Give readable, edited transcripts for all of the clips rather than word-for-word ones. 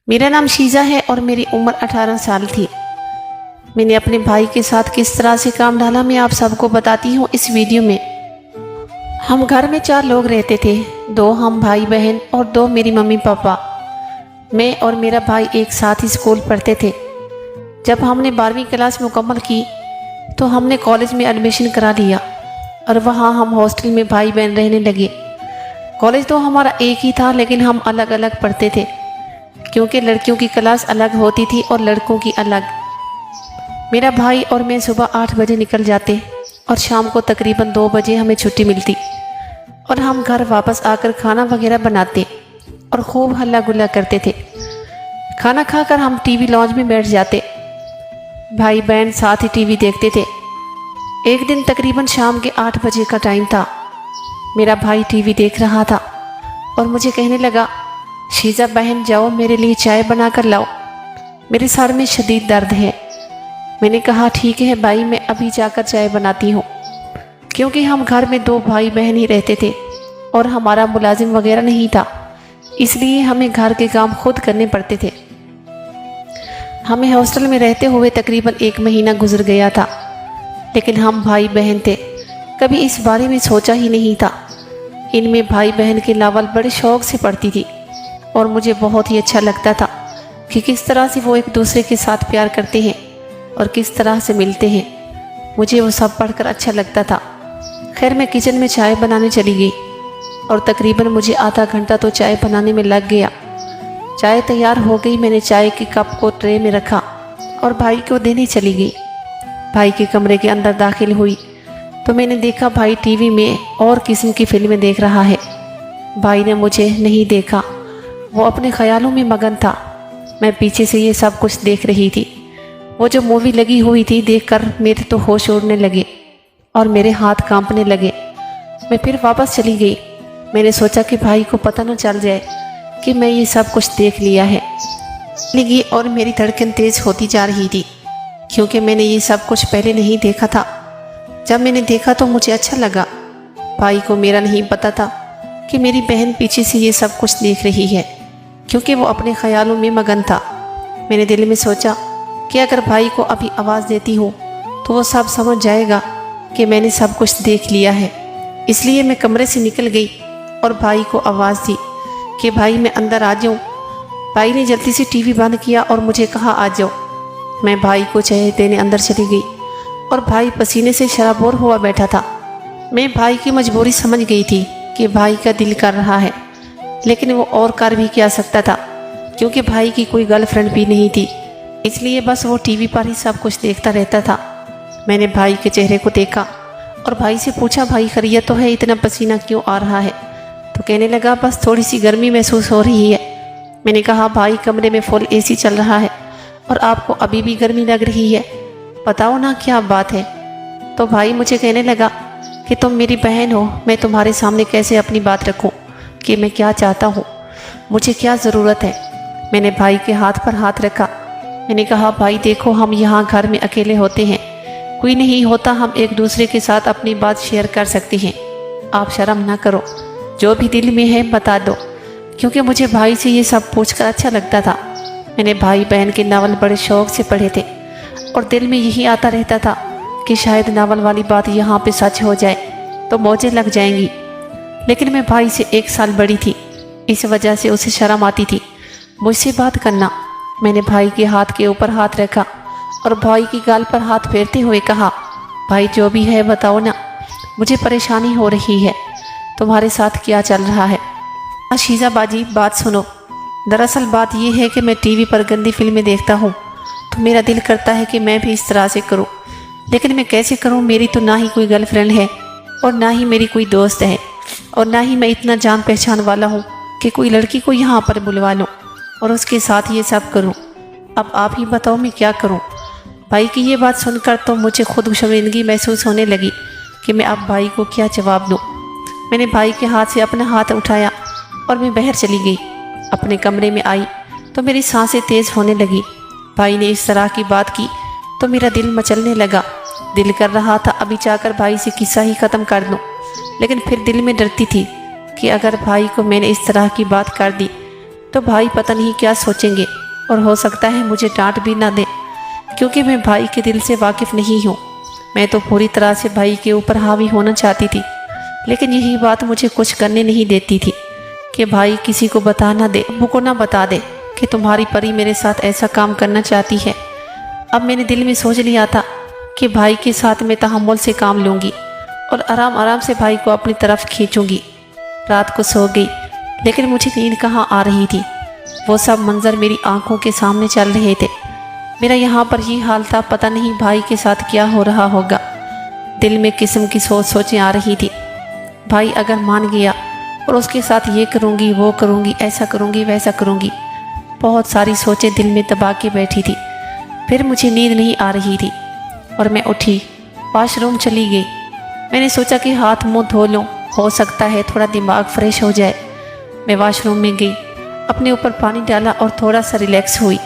मेरा नाम शीज़ा है और मेरी उम्र 18 साल थी। मैंने अपने भाई के साथ किस तरह से काम डाला मैं आप सबको बताती हूँ इस वीडियो में। हम घर में 4 लोग रहते थे, 2 हम भाई बहन और 2 मेरी मम्मी पापा। मैं और मेरा भाई एक साथ ही स्कूल पढ़ते थे। जब हमने 12वीं क्लास मुकम्मल की तो हमने कॉलेज में एडमिशन करा लिया और वहाँ हम हॉस्टल में भाई बहन रहने लगे। कॉलेज तो हमारा एक ही था लेकिन हम अलग अलग पढ़ते थे क्योंकि लड़कियों की क्लास अलग होती थी और लड़कों की अलग। मेरा भाई और मैं सुबह 8 बजे निकल जाते और शाम को तकरीबन 2 बजे हमें छुट्टी मिलती और हम घर वापस आकर खाना वगैरह बनाते और खूब हल्ला गुल्ला करते थे। खाना खाकर हम टीवी लॉन्च में बैठ जाते, भाई बहन साथ ही टीवी देखते थे। एक दिन तकरीबन शाम के 8 बजे का टाइम था। मेरा भाई टीवी देख रहा था और मुझे कहने लगा, शीज़ा बहन जाओ मेरे लिए चाय बना कर लाओ, मेरे सर में शदीद दर्द है। मैंने कहा ठीक है भाई, मैं अभी जाकर चाय बनाती हूँ। क्योंकि हम घर में 2 भाई बहन ही रहते थे और हमारा मुलाजिम वगैरह नहीं था, इसलिए हमें घर के काम खुद करने पड़ते थे। हमें हॉस्टल में रहते हुए तकरीबन 1 महीना गुजर गया था, लेकिन हम भाई बहन थे, कभी इस बारे में सोचा ही नहीं था। इनमें भाई बहन के नावल बड़े शौक़ से पढ़ती थी और मुझे बहुत ही अच्छा लगता था कि किस तरह से वो एक दूसरे के साथ प्यार करते हैं और किस तरह से मिलते हैं। मुझे वो सब पढ़कर अच्छा लगता था। खैर मैं किचन में चाय बनाने चली गई और तकरीबन मुझे आधा घंटा तो चाय बनाने में लग गया। चाय तैयार हो गई, मैंने चाय के कप को ट्रे में रखा और भाई को देने चली गई। भाई के कमरे के अंदर दाखिल हुई तो मैंने देखा भाई टीवी में और किस्म की फिल्में देख रहा है। भाई ने मुझे नहीं देखा, वो अपने ख्यालों में मगन था। मैं पीछे से ये सब कुछ देख रही थी। वो जो मूवी लगी हुई थी देखकर मेरे तो होश उड़ने लगे और मेरे हाथ कांपने लगे। मैं फिर वापस चली गई। मैंने सोचा कि भाई को पता न चल जाए कि मैं ये सब कुछ देख लिया है। लगी और मेरी धड़कन तेज़ होती जा रही थी क्योंकि मैंने ये सब कुछ पहले नहीं देखा था। जब मैंने देखा तो मुझे अच्छा लगा। भाई को मेरा नहीं पता था कि मेरी बहन पीछे से ये सब कुछ देख रही है क्योंकि वो अपने ख्यालों में मगन था। मैंने दिल में सोचा कि अगर भाई को अभी आवाज़ देती हूँ तो वो सब समझ जाएगा कि मैंने सब कुछ देख लिया है। इसलिए मैं कमरे से निकल गई और भाई को आवाज़ दी कि भाई मैं अंदर आ जाऊँ। भाई ने जल्दी से टीवी बंद किया और मुझे कहा आ जाओ। मैं भाई को चाय देने अंदर चली गई और भाई पसीने से शराबोर हुआ बैठा था। मैं भाई की मजबूरी समझ गई थी कि भाई का दिल कर रहा है, लेकिन वो और कर भी क्या सकता था क्योंकि भाई की कोई गर्लफ्रेंड भी नहीं थी, इसलिए बस वो टीवी पर ही सब कुछ देखता रहता था। मैंने भाई के चेहरे को देखा और भाई से पूछा, भाई खैरियत तो है, इतना पसीना क्यों आ रहा है? तो कहने लगा बस थोड़ी सी गर्मी महसूस हो रही है। मैंने कहा भाई कमरे में फुल एसी चल रहा है और आपको अभी भी गर्मी लग रही है, बताओ ना क्या बात है? तो भाई मुझे कहने लगा कि तुम मेरी बहन हो, मैं तुम्हारे सामने कैसे अपनी बात रखूं कि मैं क्या चाहता हूं, मुझे क्या ज़रूरत है। मैंने भाई के हाथ पर हाथ रखा। मैंने कहा भाई देखो, हम यहाँ घर में अकेले होते हैं, कोई नहीं होता, हम एक दूसरे के साथ अपनी बात शेयर कर सकते हैं। आप शर्म ना करो, जो भी दिल में है बता दो। क्योंकि मुझे भाई से ये सब पूछकर अच्छा लगता था। मैंने भाई बहन के नावल बड़े शौक़ से पढ़े थे और दिल में यही आता रहता था कि शायद नावल वाली बात यहाँ पे सच हो जाए तो मौजें लग जाएंगी। लेकिन मैं भाई से 1 साल बड़ी थी, इस वजह से उसे शर्म आती थी मुझसे बात करना। मैंने भाई के हाथ के ऊपर हाथ रखा और भाई की गाल पर हाथ फेरते हुए कहा, भाई जो भी है बताओ ना, मुझे परेशानी हो रही है, तुम्हारे साथ क्या चल रहा है? शीज़ा बाजी बात सुनो। दरअसल बात यह है कि मैं टीवी पर गंदी फिल्में देखता हूँ तो मेरा दिल करता है कि मैं भी इस तरह से करूँ, लेकिन मैं कैसे करूँ? मेरी तो ना ही कोई गर्लफ्रेंड है और ना ही मेरी कोई दोस्त है और ना ही मैं इतना जान पहचान वाला हूँ कि कोई लड़की को यहाँ पर बुलवा लूँ और उसके साथ ये सब करूँ। अब आप ही बताओ मैं क्या करूँ? भाई की ये बात सुनकर तो मुझे खुद शर्मिंदगी महसूस होने लगी कि मैं अब भाई को क्या जवाब दूँ। मैंने भाई के हाथ से अपना हाथ उठाया और मैं बाहर चली गई। अपने कमरे में आई तो मेरी सांसें तेज़ होने लगी। भाई ने इस तरह की बात की तो मेरा दिल मचलने लगा। दिल कर रहा था अभी जाकर भाई से किस्सा ही ख़त्म कर दूँ, लेकिन फिर दिल में डरती थी कि अगर भाई को मैंने इस तरह की बात कर दी तो भाई पता नहीं क्या सोचेंगे और हो सकता है मुझे डांट भी ना दें, क्योंकि मैं भाई के दिल से वाकिफ़ नहीं हूँ। मैं तो पूरी तरह से भाई के ऊपर हावी होना चाहती थी, लेकिन यही बात मुझे कुछ करने नहीं देती थी कि भाई किसी को बता ना दे, अब्बू को ना बता दे कि तुम्हारी परी मेरे साथ ऐसा काम करना चाहती है। अब मैंने दिल में सोच लिया था कि भाई के साथ मैं तहम्मुल से काम लूँगी और आराम आराम से भाई को अपनी तरफ खींचूंगी। रात को सो गई, लेकिन मुझे नींद कहाँ आ रही थी। वो सब मंजर मेरी आंखों के सामने चल रहे थे। मेरा यहाँ पर ही हाल था, पता नहीं भाई के साथ क्या हो रहा होगा। दिल में किस्म की सोचें आ रही थी। भाई अगर मान गया और उसके साथ ये करूँगी, वो करूँगी, ऐसा करूँगी, वैसा करूँगी, बहुत सारी सोचें दिल में दबा के बैठी थी। फिर मुझे नींद नहीं आ रही थी और मैं उठी, वॉशरूम चली गई। मैंने सोचा कि हाथ मुंह धो लूँ, हो सकता है थोड़ा दिमाग फ्रेश हो जाए। मैं वॉशरूम में गई, अपने ऊपर पानी डाला और थोड़ा सा रिलैक्स हुई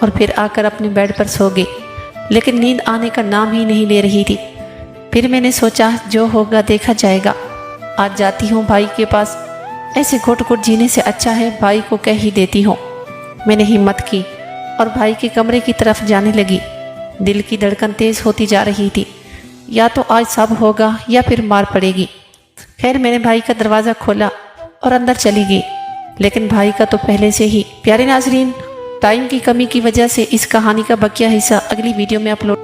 और फिर आकर अपने बेड पर सो गई, लेकिन नींद आने का नाम ही नहीं ले रही थी। फिर मैंने सोचा जो होगा देखा जाएगा, आज जाती हूँ भाई के पास। ऐसे घुट घुट जीने से अच्छा है भाई को कह ही देती हूँ। मैंने हिम्मत की और भाई के कमरे की तरफ जाने लगी। दिल की धड़कन तेज होती जा रही थी, या तो आज सब होगा या फिर मार पड़ेगी। खैर मैंने भाई का दरवाज़ा खोला और अंदर चली गई, लेकिन भाई का तो पहले से ही। प्यारे नाजरीन, टाइम की कमी की वजह से इस कहानी का बकिया हिस्सा अगली वीडियो में अपलोड